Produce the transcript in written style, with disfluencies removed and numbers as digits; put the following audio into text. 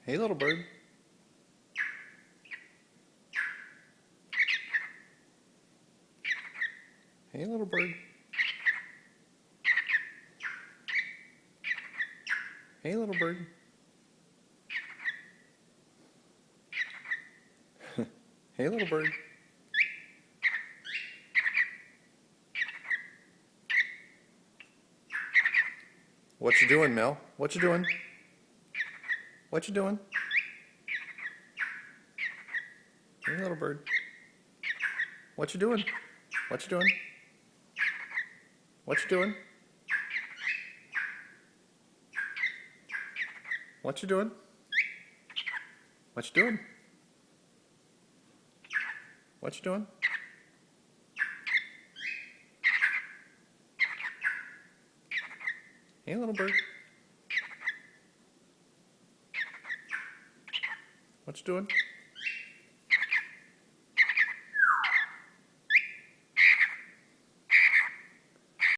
Hey, little bird. Hey, little bird. Hey, little bird. Hey, little bird. What you doing, Mel? What you doing? What you doing? Hey, little bird. What you doing? What you doing? What you doing? What you doing? What you doing? What you doing? Hey, little bird. What you doing?